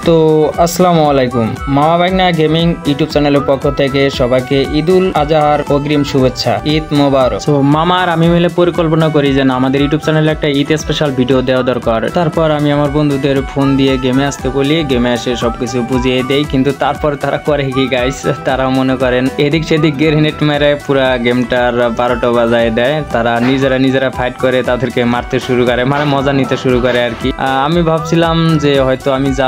তো আসসালামু আলাইকুম, মামা ভাগনা গেমিং ইউটিউব চ্যানেলের পক্ষ থেকে সবাইকে ঈদুল আজহার অগ্রিম শুভেচ্ছা, ঈদ মোবারক। তো মামার আমি মিলে পরিকল্পনা করি যে আমাদের ইউটিউব চ্যানেলে একটা ঈদ স্পেশাল ভিডিও দেওয়া দরকার। তারপর আমি আমার বন্ধুদের ফোন দিয়ে গেমে আসতে বলি, গেমে এসে সবকিছু বুঝিয়ে দেই, কিন্তু তারপর তারা করে কি গাইস, তারা মনে করেন এদিক সেদিক গ্রেনেড মেরে পুরা গেমটার 12টা বাজায় দেয়। তারা নিজেরা ফাইট করে তাদেরকে মারতে শুরু করে, মানে মজা নিতে শুরু করে আর কি। আমি ভাবছিলাম যে হয়তো আমি যা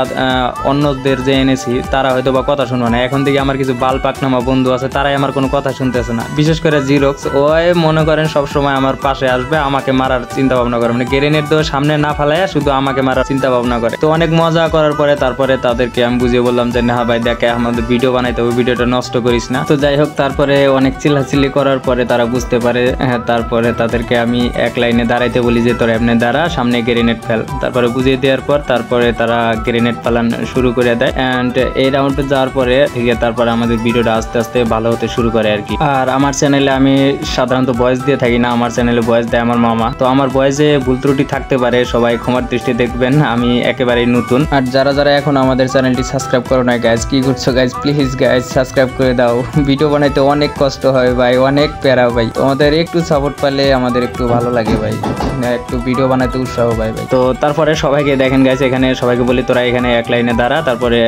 অন্যদের যে এনেছি তারা হয়তো বা কথা শুনবে না। এখন থেকে আমার কিছু বাল পাকনামা বন্ধু আছে, তারাই আমার কোনো কথা শুনতেছে না। বিশেষ করে জিরক্স, ওই মনে করেন সবসময় আমার পাশে আসবে, আমাকে মারার চিন্তা ভাবনা করে, মানে গ্রেনেড তো সামনে না ফালাইয়া শুধু আমাকে মারার চিন্তা ভাবনা করে। তো অনেক মজা করার পরে তারপরে তাদেরকে আমি বুঝিয়ে বললাম যে না ভাই দেখে আমাদের ভিডিও বানাইতে হবে, ভিডিওটা নষ্ট করিস না। তো যাই হোক, তারপরে অনেক চিল্লাচিল্লি করার পরে তারা বুঝতে পারে। তারপরে তাদেরকে আমি এক লাইনে দাঁড়াইতে বলি যে তোরা এমনি দাঁড়া, সামনে গ্রেনেড ফেল। তারপরে বুঝিয়ে দেওয়ার পর তারপরে তারা গ্রেনেড ফালান শুরু করে দেয়। এন্ড এই রাউন্ডে যাওয়ার পরে ঠিক আছে, তারপরে আমাদের ভিডিওটা আস্তে আস্তে ভালো হতে শুরু করে আর কি। আর আমার চ্যানেলে আমি সাধারণত ভয়েস দিয়ে থাকি না, আমার চ্যানেলে ভয়েস দেয় আমার মামা। তো আমার ভয়েসে ভুল ত্রুটি থাকতে পারে, সবাই ক্ষমার দৃষ্টি দেখবেন, আমি একেবারেই নতুন। আর যারা এখন আমাদের চ্যানেলটি সাবস্ক্রাইব করো না গাইজ, কি করছো গাইজ, প্লিজ গাইজ সাবস্ক্রাইব করে দাও। ভিডিও বানাইতে অনেক কষ্ট হয় ভাই, অনেক প্যারা ভাই। তোমাদের একটু সাপোর্ট পেলে আমাদের একটু ভালো লাগে ভাই, একটু ভিডিও বানাইতে উৎসাহ পাই ভাই। তো তারপরে সবাইকে দেখেন গাইজ, এখানে সবাইকে বলি তোরা এখানে এক লাইনে দাঁড়া, তারপরে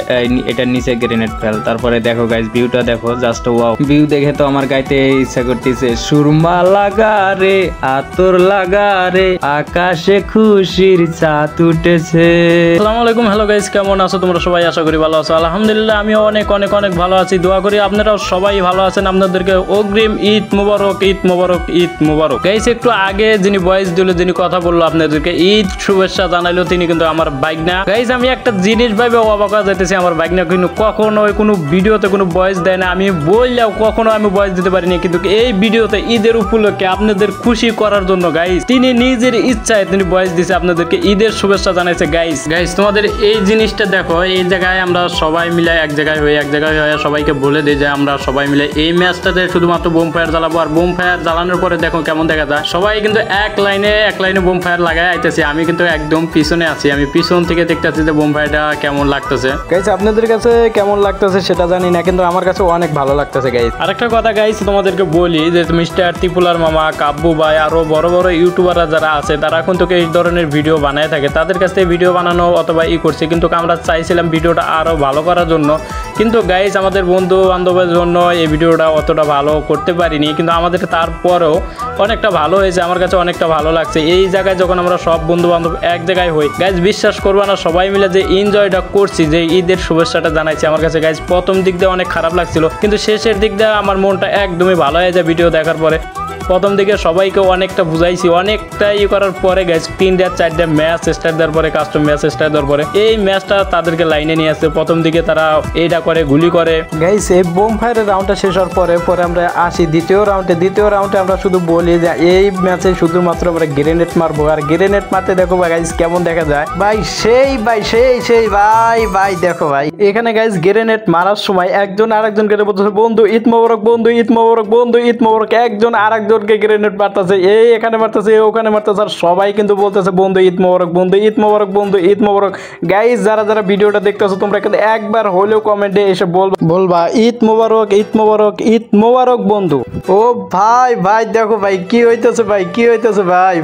এটার নিচে গ্রেনেড ফেল। তারপরে দেখো গাইজ ভিউটা দেখো, জাস্ট ওয়াও। ভিউ দেখে তো আমার গাইতে ইচ্ছা করতেছে, সুরমা লাগা রে, আতর লাগা রে, আকাশে খুশির চাঁদ উঠেছে। আসসালামু আলাইকুম, হ্যালো গাইজ, কেমন আছো তোমরা সবাই? আশা করি ভালো আছো। আলহামদুলিল্লাহ আমিও অনেক ভালো আছি। দোয়া করি আপনারাও সবাই ভালো আছেন। আপনাদেরকে অগ্রিম ঈদ মোবারক, ঈদ মোবারক, ঈদ মোবারক। গাইজ একটু আগে যিনি ভয়েস দিল, যিনি কথা বললো আপনাদেরকে ঈদ শুভেচ্ছা জানাইলো, তিনি কিন্তু আমার বাইকনা। গাইজ আমি একটা জিনিস ভাবে অবাক হয়ে যাইতেছি, আমার বাইকনা কিন্তু কখনো কোনো ভিডিওতে কোনো ভয়েস দেয় না। আমি বললেও কখনো আমি ভয়েস দিতে পারিনি, কিন্তু এই ভিডিওতে ঈদের উপলক্ষে আপনাদের খুশি করার জন্য গাইজ তিনি নিজের ইচ্ছায় তিনি ভয়েস দিছে, আপনাদেরকে ঈদের শুভেচ্ছা জানাইছে। গাইজ তোমাদের এই জিনিসটা দেখো, এই জায়গায় আমরা সবাই মিলে এক জায়গায় হয়ে সবাইকে বলে দিই যে আমরা সবাই মিলে এই ম্যাচটাতে শুধুমাত্র বোম ফায়ার জ্বালাবো। আর বোম ফায়ার জ্বালানোর পরে দেখো কেমন দেখা যায়, সবাই কিন্তু এক লাইনে বোম ফায়ার লাগাই আইতেছে। আমি কিন্তু একদম পিছনে আছি, আমি পিছন থেকে দেখতেছি যে বোম ফায়ারটা কেমন লাগতেছে। গাইস আপনাদের কাছে কেমন লাগতেছে সেটা জানি না, কিন্তু আমার কাছে অনেক ভালো লাগতেছে গাইস। আরেকটা কথা গাইস তোমাদেরকে বলি যে মিস্টার ত্রিপুলার মামা, কাব্বু ভাই, আরো বড় ইউটিউবাররা যারা আছে তারা কিন্তু এই ধরনের ভিডিও বানায় থাকে, তাদের কাছ থেকে ভিডিও বানানো অথবা করছে। কিন্তু আমরা চাইছিলাম ভিডিওটা আরো ভালো করার জন্য, কিন্তু গাইস আমাদের বন্ধু বান্ধবের জন্য এই ভিডিওটা অতটা ভালো করতে পারিনি, কিন্তু আমাদের তারপরেও অনেকটা ভালো হয়েছে, আমার কাছে অনেকটা ভালো লাগছে। এই জায়গায় যখন আমরা সব বন্ধু বান্ধব এক জায়গায় হই গাইস, বিশ্বাস করবো না, সবাই মিলে যে এনজয়টা করছি, যে ঈদের শুভেচ্ছাটা জানাইছি, আমার কাছে গাইস প্রথম দিক দিয়ে অনেক খারাপ লাগছিল, কিন্তু শেষের দিক দিয়ে আমার মনটা একদমই ভালো হয়ে যায় ভিডিও দেখার পরে। প্রথম দিকে সবাইকে অনেকটা বুঝাইছি, অনেকটা করার পরে গাইস 3-4 ম্যাচ স্টার্ট দেওয়ার পরে, কাস্টম ম্যাচ স্টার্ট দেওয়ার পরে এই ম্যাচটা তাদেরকে লাইনে নিয়ে আসছে। প্রথম দিকে তারা এইটা করে, গুলি করে। গাইস এই বোম ফায়ারের রাউন্ডটা শেষ হওয়ার পরে আমরা আসি দ্বিতীয় রাউন্ডে আমরা শুধু বলি যে এই ম্যাচে শুধুমাত্র আমরা গ্রেনেড মারবো। আর গ্রেনেড মারতে দেখো গাইস কেমন দেখা যায় ভাই, সেই ভাই দেখো ভাই, এখানে গাইস গ্রেনেড মারার সময় একজন আরেকজনকে বলতেছে বন্ধু ঈদ মোবারক, বন্ধু ঈদ মোবারক, বন্ধু ঈদ মোবারক। একজন আরেকজনকে গ্রেনেড মারতেছে, এই এখানে মারতেছে, ওখানে মারতেছে, আর সবাই কিন্তু বলতেছে বন্ধু ঈদ মোবারক, বন্ধু ঈদ মোবারক, বন্ধু ঈদ মোবারক। গাইস যারা ভিডিওটা দেখতেছো তোমরা কিন্তু একবার হলেও কমেন্টে এসে বলবা ঈদ মোবারক, ঈদ মোবারক, ঈদ মোবারক বন্ধু। ও ভাই দেখো ভাই কি হইতেছে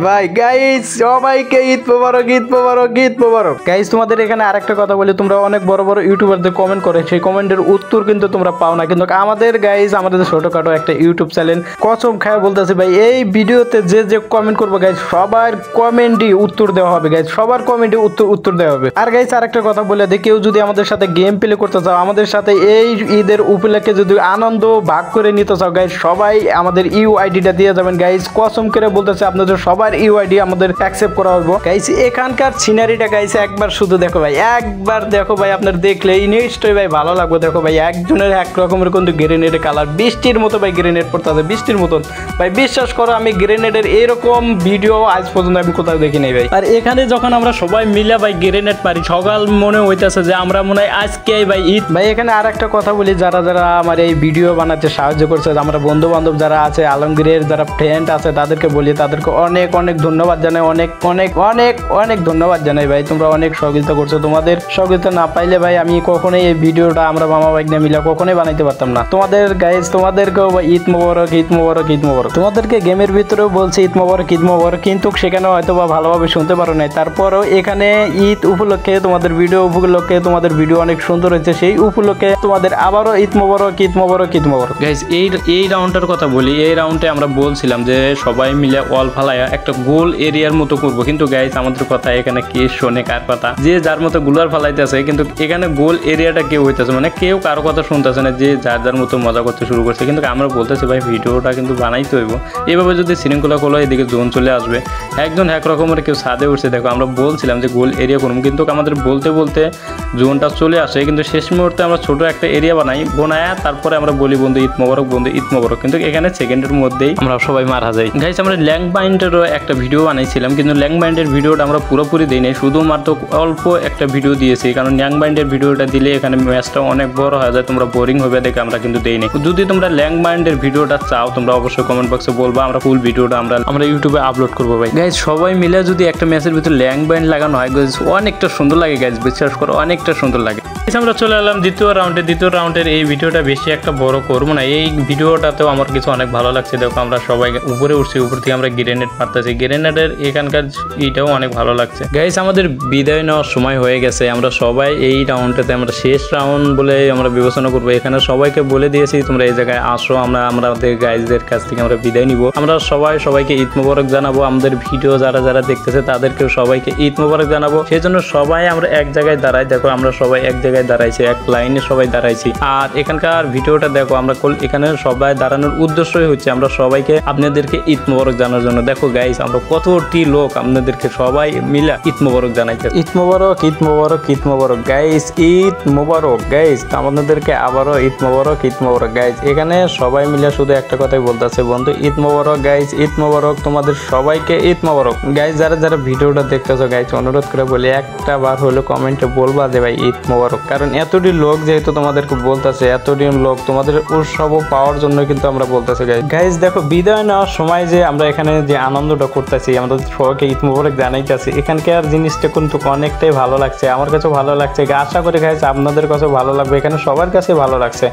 ভাই গাইস সবাইকে ঈদ মোবারক, ঈদ মোবারক, ঈদ মোবারক। গাইস তোমাদের এখানে আরেকটা কথা বলি, তোমরা অনেক বড় ইউটিউবারদের কমেন্ট করে, সেই কমেন্টের উত্তর কিন্তু তোমরা পাও না, কিন্তু আমাদের গাইস আমাদের ছোটখাটো একটা ইউটিউব চ্যানেল, কসম খায় বলতেছে ভাই এই ভিডিওতে যে কমেন্ট করবো গাইস সবার কমেন্টই উত্তর দেওয়া হবে গাইস, সবার কমেন্টে উত্তর দেওয়া হবে। আর গাইস আরেকটা কথা বলে দিই, কেউ যদি আমাদের সাথে গেম প্লে করতে চাও, আমাদের সাথে এই ঈদের উপলক্ষে যদি আনন্দ ভাগ করে নিতে চাও গাইস, সবাই আমাদের ইউআইডিটা দিয়ে যাবেন গাইস। কসম করে বলতেছে আপনাদের সবার ইউআইডি আমাদের অ্যাকসেপ্ট করা হবে গাইস। এখানকার সিনারিটা গাইস একবার শুধু দেখো ভাই, একবার দেখো ভাই, আপনার দেখলে নিশ্চয়ই ভাই ভালো লাগবে। দেখো ভাই একজনের এক রকমের কিন্তু গ্রেনেডের কালার, বৃষ্টির মতো ভাই গ্রেনেড পড়তেছে, বৃষ্টির মতন ভাই, ভাই, বিশ্বাস করো আমি গ্রেনেডের এরকম ভিডিও আজ পর্যন্ত আমি কোথাও দেখি নাই ভাই। আর এখানে যখন আমরা সবাই মিলে ভাই গ্রেনেড মারি, সকাল মনে হইতেছে যে আমরা মনে হয় আজকে ভাই ঈদ। ভাই এখানে আর একটা কথা বলি, যারা যারা আমার এই ভিডিও বানাতে সাহায্য করছে, আমরা বন্ধু বান্ধব যারা আছে, আলমগীরের যারা ফ্রেন্ড আছে, তাদেরকে বলি তাদেরকে অনেক অনেক ধন্যবাদ জানাই, অনেক অনেক অনেক অনেক ধন্যবাদ জানাই ভাই। তোমরা অনেক সহযোগিতা করছো, তোমাদের সহযোগিতা না পাইলে ভাই আমি কখনোই এই ভিডিওটা আমরা মামা ভাই নিয়ে মিলে কখনোই বানাইতে পারতাম না। তোমাদের গাইজ তোমাদেরকেও ঈদ মোবারক, ঈদ মোবারক, ঈদ মোবারক। তোমাদেরকে গেমের ভিতরেও বলছি ঈদ মোবারক, ঈদ মোবারক, কিন্তু সেখানে হয়তো বা ভালোভাবে শুনতে পারো নাই। তারপরও এখানে ঈদ উপলক্ষে তোমাদের ভিডিও উপলক্ষে তোমাদের ভিডিও অনেক সুন্দর হয়েছে, সেই উপলক্ষে তোমাদের আবারও ঈদ মোবারক, ঈদ মোবারক, ঈদ মোবারক। গাইস এই রাউন্ডের কথা বলি, এই রাউন্ডে আমরা বলছিলাম যে সবাই মিলে ওয়াল ফালাইয়া একটা গোল এরিয়ার মতো করব, কিন্তু গাইস আমাদের কথা এখানে কে শোনে কার কথা? যে যার মতো গুলার ফালাইতেছে, কিন্তু এখানে গোল এরিয়াটা কেউ হইতেছে, মানে কেউ কারো কথা শুনতেছে না, যে যার যার মতো মজা করতে শুরু করছে। কিন্তু আমরা বলতেছি ভাই ভিডিওটা কিন্তু বানাইতে হইব, এইভাবে যদি শৃঙ্খলা করলো এদিকে জোন চলে আসবে। একজন এক রকমের কেউ ছাদে উঠছে, দেখো আমরা বলছিলাম যে গোল এরিয়া করবো, কিন্তু আমাদের বলতে বলতে জোনটা চলে আসে, কিন্তু শেষ মুহূর্তে আমরা ছোট একটা এরিয়া বানায়া তারপরে আমরা বলি বন্ধু ঈদ মোবারক, বন্ধু ঈদ মোবারক, কিন্তু এখানে সেকেন্ডের মধ্যেই আমরা সবাই মারা যাই। গাইস আমরা ল্যাং বাইন্ডেরও একটা ভিডিও বানাইছিলাম, কিন্তু ল্যাং বাইন্ডের ভিডিওটা আমরা পুরোপুরি দিই নাই, শুধুমাত্র অল্প একটা ভিডিও দিয়েছি, কারণ ল্যাং বাইন্ডের ভিডিওটা দিলে এখানে ম্যাচটা অনেক বড় হয়ে যায়, তোমরা বোরিং হবে দেখে আমরা কিন্তু দেই নাই। যদি তোমরা ল্যাং বাইন্ডের ভিডিওটা চাও তোমরা অবশ্যই কমেন্ট বক্সে বলবা, আমরা ফুল ভিডিওটা আমরা ইউটিউবে আপলোড করবো ভাই। গাইস সবাই মিলে যদি একটা ম্যাচের ভিতরে ল্যাং বাইন্ড লাগানো হয় গাইস অনেকটা সুন্দর লাগে, গাইস বিশ্বাস করো অনেকটা সুন্দর লাগে। আমরা চলে এলাম দ্বিতীয় রাউন্ডের এই ভিডিওটা বেশি একটা বড় করবো না, এই ভিডিওটাতেও আমার কিছু অনেক ভালো লাগছে। দেখো আমরা সবাই উপরে উঠছি, উপর থেকে আমরা গ্রেনেড মারতেছি, গ্রেনেডের এখানকার এটাও অনেক ভালো লাগছে। গাইস আমাদের বিদায় নেওয়ার সময় হয়ে গেছে, আমরা সবাই এই রাউন্ডটাতে আমরা শেষ রাউন্ড বলে আমরা বিবেচনা করবো। এখানে সবাইকে বলে দিয়েছি তোমরা এই জায়গায় আসো, আমাদের গাইজদের কাছ থেকে আমরা বিদায় নিব। আমরা সবাইকে ঈদ মোবারক জানাবো, আমাদের ভিডিও যারা যারা দেখতেছে তাদেরকেও সবাইকে ঈদ মোবারক জানাবো। সেই জন্য সবাই আমরা এক জায়গায় দাঁড়াই, দেখো আমরা সবাই এক জায়গায় দাঁড়াইছি, এক লাইনে সবাই দাঁড়াইছি। আর এখানকার ভিডিওটা দেখো আমরা এখানে সবাই দাঁড়ানোর উদ্দেশ্যই হচ্ছে আমরা সবাইকে আপনাদেরকে ঈদ মোবারক জানার জন্য। দেখো গাইস আমরা কতটি লোক আপনাদেরকে সবাই মিলে ঈদ মোবারক জানাইছে। ঈদ মোবারক, ঈদ মোবারক, ঈদ মোবারক গাইস, ঈদ মোবারক গাইস, আমাদেরকে আবারও ঈদ মোবারক, ঈদ মোবারক গাইস। এখানে সবাই মিলে শুধু একটা কথাই বলতেছে বন্ধু ঈদ মোবারক গাইস, ঈদ মোবারক, তোমাদের সবাইকে ঈদ মোবারক গাইস। যারা যারা ভিডিওটা দেখতেছো গাইস অনুরোধ করে বলি একটা বার হলো কমেন্টে বলবা যে ভাই ঈদ মোবারক, কারণ এতটি লোক যেহেতু তোমাদেরকে বলতেছে, এতটি লোক তোমাদের উৎসব পাওয়ার জন্য কিন্তু আমরা বলতেছি গাইস। দেখো বিদায় নেওয়ার সময় যে আমরা এখানে যে আনন্দটা করতেছি, আমরা সবাইকে ঈদ মোবারক জানাইতেছি, এখানকার জিনিসটা কিন্তু অনেকটাই ভালো লাগছে, আমার কাছে ভালো লাগছে, আশা করি গাইস আপনাদের কাছে ভালো লাগবে, এখানে সবার কাছে ভালো লাগছে।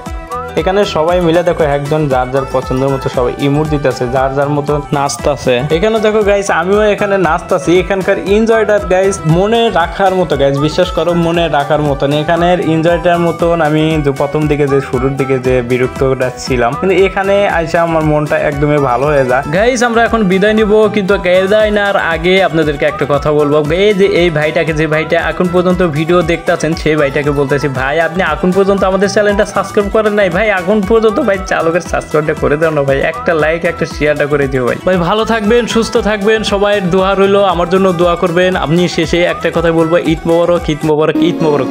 এখানে সবাই মিলে দেখো একজন যার যার পছন্দের মতো সবাই ইমোট দিতেছে, যার যার মতো নাচতেছে। এখানে দেখো গাইস আমিও এখানে নাচতেছি, এখানকার এনজয়টার গাইস মনে রাখার মতো গাইস, বিশ্বাস করো মনে রাখার মতন। এখানের এনজয়টার মতন আমি প্রথম দিকে যে শুরুর দিকে যে বিরক্তটা ছিলাম, কিন্তু এখানে আইসা আমার মনটা একদমই ভালো হয়ে যায়। গাইস আমরা এখন বিদায় নিব, কিন্তু বিদায় নেওয়ার আগে আপনাদেরকে একটা কথা বলবো। এই যে এই ভাইটাকে, যে ভাইটা এখন পর্যন্ত ভিডিও দেখতেছেন, সেই ভাইটাকে বলতেছি ভাই আপনি এখন পর্যন্ত আমাদের চ্যানেলটা সাবস্ক্রাইব করেন নাই ভাই, এখন পর্যন্ত ভাই চালকের সাবস্ক্রাইবটা করে দাও না ভাই, একটা লাইক একটা শেয়ারটা করে দিও ভাই। ভাই ভালো থাকবেন, সুস্থ থাকবেন, সবাই দোয়া রইলো, আমার জন্য দোয়া করবেন। আপনি শেষে একটা কথা বলবো ঈদ মোবারক, ঈদ মোবারক, ঈদ মোবারক।